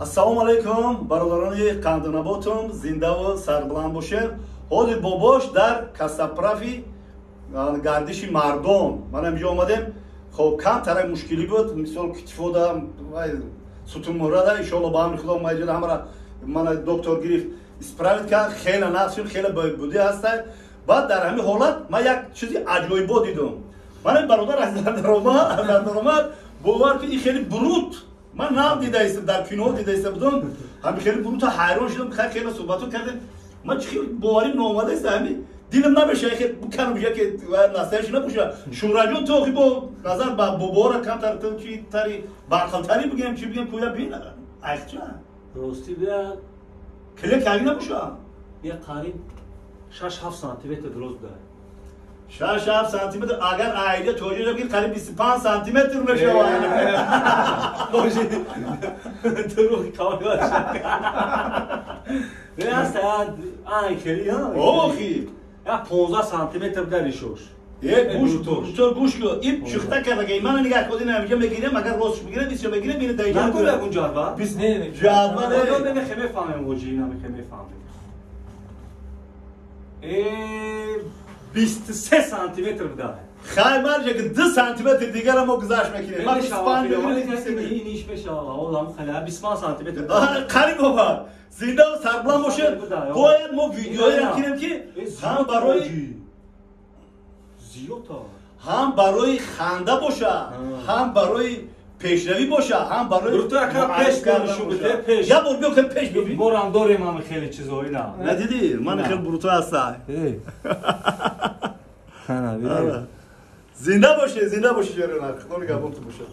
Assalomu alaykum barodaroni qandonabotum zinda va sarbuland bosher. Hozir bobosh dar kasaprafi gardishi mardon. Mana اینجا اومدم. خب کم تر مشکلی بود. مثال کتفو دا ستون مورد ان شاء الله با هم خدا ماجد همرا من دکتر گرفت اسپراویت کرد خیلی نفسم خیلی بودی هست. بعد در همین حالت من یک چیزی عجایب دیدم. من برادر از در اومد باور که این خیلی بروت من نام دیده است در کینو دیده است بودم همین خیلی بروت حیران شدم خیلی صحبتو کردم من چی باوری نامده است همین دیدم نمیشه که بکنم میشه که نسلش نباشه شورجون تو با نظر با بابا کم تر تو چی تری باقلتری بگم چی بگم پویا بین اخچا راستی بیا کلی کاری نباشه یه قریب 6-7 سانتی متر درست داره 6-7 سانتی متر اگر ایده توجیه بگیر قریب 25 سانتی متر میشه باشه تو رو کار باشه نه اصلا کلی ها اوخی یا 15 سانتی متر دریشوش یک گوش کو این شخته کرده که من نگاه کردی نمیگم بگیرم اگر راستش بگیرم بیشتر بگیرم ببین دقیقاً نگو بگون جاربا بیس نه جاربا نه من خیلی فهمم وجی اینا خیلی فهمم 23 سانتی متر داره خیلی مرجع که 2 سانتی متر دیگر هم گذاشت میکنه من 25 این نیش بشه آقا خیلی 25 سانتی متر قریب بود زنده و سربلند باشه باید ما ویدیویی بگیریم که هم برای زیوتا هم برای خنده باشه هم برای پیشروی باشه هم برای تو اکا پیش کنشو بده پیش یا بول بیو که پیش ببین برام داریم هم خیلی چیزایی نه ندیدی من خیلی بروتو هستم نه زنده باشه جرنا خدا نگهدار باشه